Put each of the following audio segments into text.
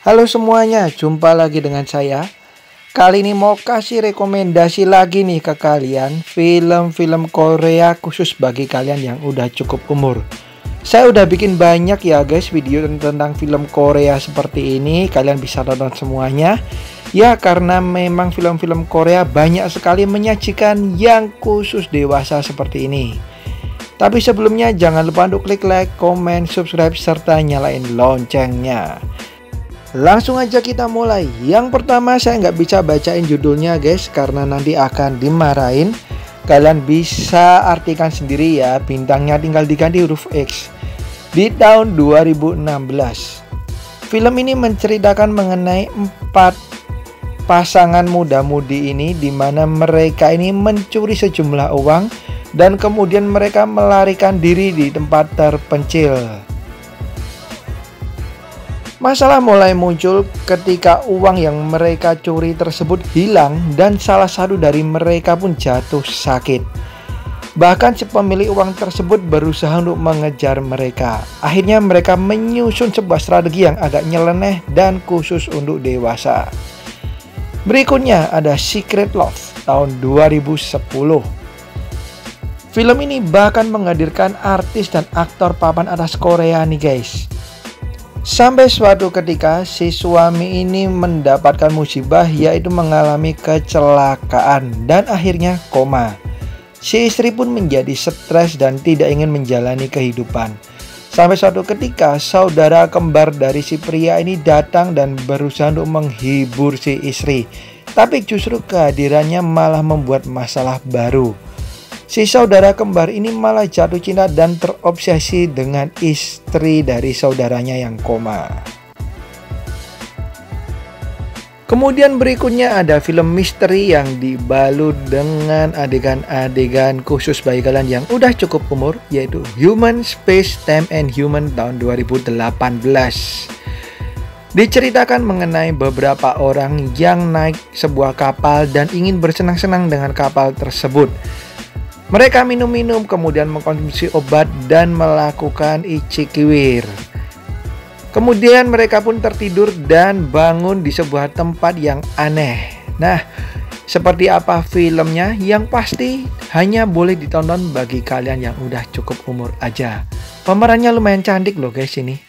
Halo semuanya, jumpa lagi dengan saya. Kali ini mau kasih rekomendasi lagi nih ke kalian film-film Korea khusus bagi kalian yang udah cukup umur. Saya udah bikin banyak ya guys video tentang film Korea seperti ini. Kalian bisa tonton semuanya. Ya karena memang film-film Korea banyak sekali menyajikan yang khusus dewasa seperti ini. Tapi sebelumnya jangan lupa untuk klik like, komen, subscribe, serta nyalain loncengnya. Langsung aja kita mulai. Yang pertama saya nggak bisa bacain judulnya guys, karena nanti akan dimarahin. Kalian bisa artikan sendiri ya, bintangnya tinggal diganti huruf X. Di tahun 2016 film ini menceritakan mengenai 4 pasangan muda-mudi ini, di mana mereka ini mencuri sejumlah uang dan kemudian mereka melarikan diri di tempat terpencil. Masalah mulai muncul ketika uang yang mereka curi tersebut hilang dan salah satu dari mereka pun jatuh sakit. Bahkan si pemilik uang tersebut berusaha untuk mengejar mereka. Akhirnya mereka menyusun sebuah strategi yang agak nyeleneh dan khusus untuk dewasa. Berikutnya ada Secret Love tahun 2010. Film ini bahkan menghadirkan artis dan aktor papan atas Korea nih guys. Sampai suatu ketika si suami ini mendapatkan musibah, yaitu mengalami kecelakaan dan akhirnya koma. Si istri pun menjadi stres dan tidak ingin menjalani kehidupan. Sampai suatu ketika saudara kembar dari si pria ini datang dan berusaha untuk menghibur si istri. Tapi justru kehadirannya malah membuat masalah baru. Si saudara kembar ini malah jatuh cinta dan terobsesi dengan istri dari saudaranya yang koma. Kemudian berikutnya ada film misteri yang dibalut dengan adegan-adegan khusus bagi kalian yang udah cukup umur, yaitu Human Space Time and Human tahun 2018. Diceritakan mengenai beberapa orang yang naik sebuah kapal dan ingin bersenang-senang dengan kapal tersebut. Mereka minum-minum, kemudian mengkonsumsi obat dan melakukan ichikiwir. Kemudian mereka pun tertidur dan bangun di sebuah tempat yang aneh. Nah, seperti apa filmnya? Yang pasti hanya boleh ditonton bagi kalian yang udah cukup umur aja. Pemerannya lumayan cantik loh guys ini.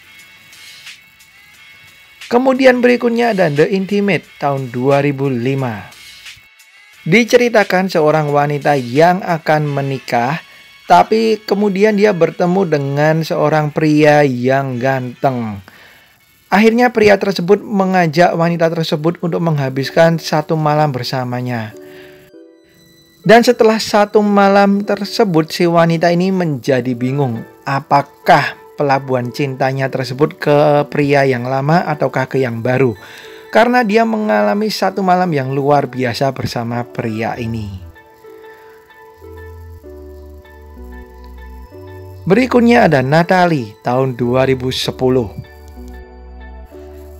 Kemudian berikutnya ada The Intimate tahun 2005. Diceritakan seorang wanita yang akan menikah, tapi kemudian dia bertemu dengan seorang pria yang ganteng. Akhirnya pria tersebut mengajak wanita tersebut untuk menghabiskan satu malam bersamanya. Dan setelah satu malam tersebut, si wanita ini menjadi bingung apakah pelabuhan cintanya tersebut ke pria yang lama ataukah ke yang baru. Karena dia mengalami satu malam yang luar biasa bersama pria ini. Berikutnya ada Natalie tahun 2010.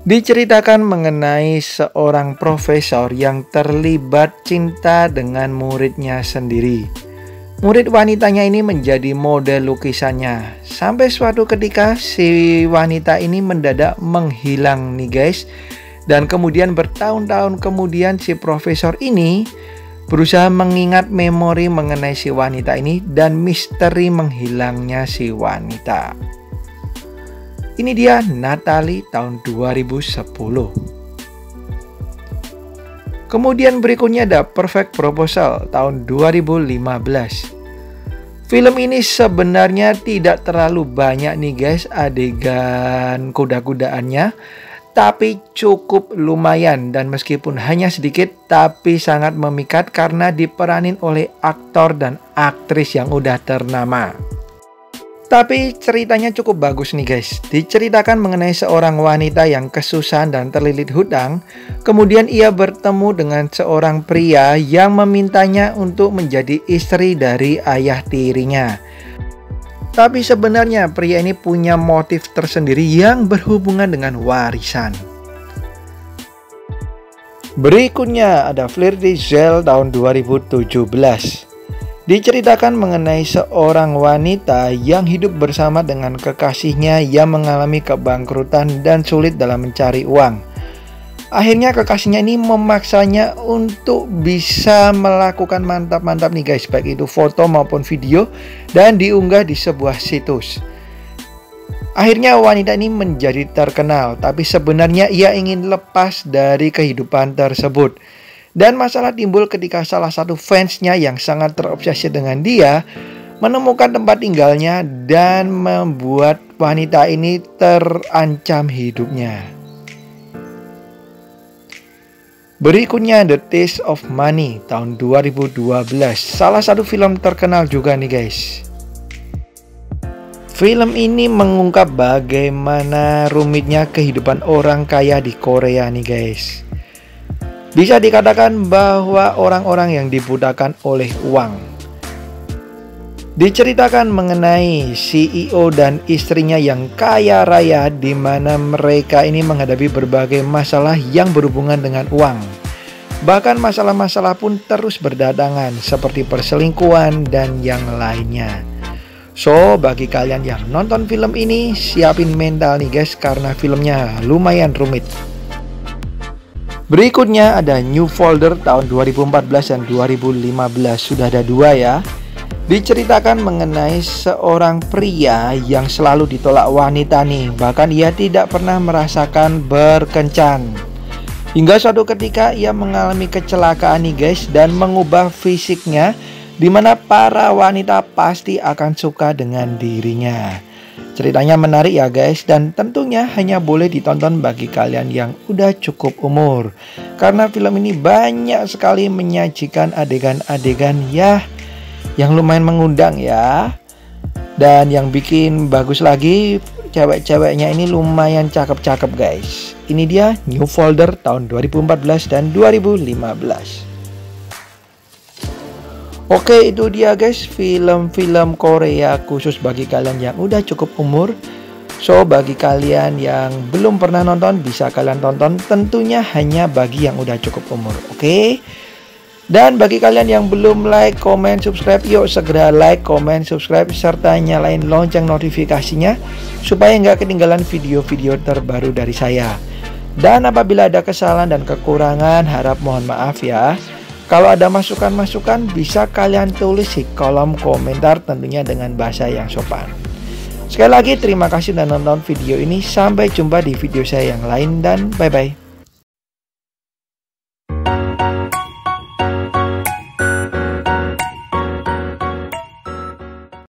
Diceritakan mengenai seorang profesor yang terlibat cinta dengan muridnya sendiri. Murid wanitanya ini menjadi model lukisannya. Sampai suatu ketika si wanita ini mendadak menghilang nih guys. Dan kemudian bertahun-tahun kemudian si profesor ini berusaha mengingat memori mengenai si wanita ini dan misteri menghilangnya si wanita. Ini dia Natalie tahun 2010. Kemudian berikutnya ada Perfect Proposal tahun 2015. Film ini sebenarnya tidak terlalu banyak nih guys adegan kuda-kudaannya, tapi cukup lumayan, dan meskipun hanya sedikit tapi sangat memikat karena diperanin oleh aktor dan aktris yang udah ternama. Tapi ceritanya cukup bagus nih guys. Diceritakan mengenai seorang wanita yang kesusahan dan terlilit hutang. Kemudian ia bertemu dengan seorang pria yang memintanya untuk menjadi istri dari ayah tirinya. Tapi sebenarnya pria ini punya motif tersendiri yang berhubungan dengan warisan. Berikutnya ada Flirty Zell tahun 2017. Diceritakan mengenai seorang wanita yang hidup bersama dengan kekasihnya yang mengalami kebangkrutan dan sulit dalam mencari uang. Akhirnya kekasihnya ini memaksanya untuk bisa melakukan mantap-mantap nih guys, baik itu foto maupun video, dan diunggah di sebuah situs. Akhirnya wanita ini menjadi terkenal, tapi sebenarnya ia ingin lepas dari kehidupan tersebut. Dan masalah timbul ketika salah satu fansnya yang sangat terobsesi dengan dia menemukan tempat tinggalnya dan membuat wanita ini terancam hidupnya. Berikutnya The Taste of Money tahun 2012, salah satu film terkenal juga nih guys. Film ini mengungkap bagaimana rumitnya kehidupan orang kaya di Korea nih guys. Bisa dikatakan bahwa orang-orang yang dibudakkan oleh uang. Diceritakan mengenai CEO dan istrinya yang kaya raya, di mana mereka ini menghadapi berbagai masalah yang berhubungan dengan uang. Bahkan masalah-masalah pun terus berdatangan seperti perselingkuhan dan yang lainnya. So, bagi kalian yang nonton film ini, siapin mental nih guys, karena filmnya lumayan rumit. Berikutnya ada New Folder tahun 2014 dan 2015, sudah ada 2 ya. Diceritakan mengenai seorang pria yang selalu ditolak wanita nih, bahkan ia tidak pernah merasakan berkencan. Hingga suatu ketika ia mengalami kecelakaan nih guys, dan mengubah fisiknya, dimana para wanita pasti akan suka dengan dirinya. Ceritanya menarik ya guys, dan tentunya hanya boleh ditonton bagi kalian yang udah cukup umur, karena film ini banyak sekali menyajikan adegan-adegan ya yang lumayan mengundang ya. Dan yang bikin bagus lagi, cewek-ceweknya ini lumayan cakep-cakep guys. Ini dia New Folder tahun 2014 dan 2015. Oke, itu dia guys film-film Korea khusus bagi kalian yang udah cukup umur. So, bagi kalian yang belum pernah nonton, bisa kalian tonton, tentunya hanya bagi yang udah cukup umur. Oke. Dan bagi kalian yang belum like, comment, subscribe, yuk segera like, comment, subscribe, serta nyalain lonceng notifikasinya supaya nggak ketinggalan video-video terbaru dari saya. Dan apabila ada kesalahan dan kekurangan, harap mohon maaf ya. Kalau ada masukan-masukan, bisa kalian tulis di kolom komentar, tentunya dengan bahasa yang sopan. Sekali lagi terima kasih sudah nonton video ini. Sampai jumpa di video saya yang lain dan bye-bye.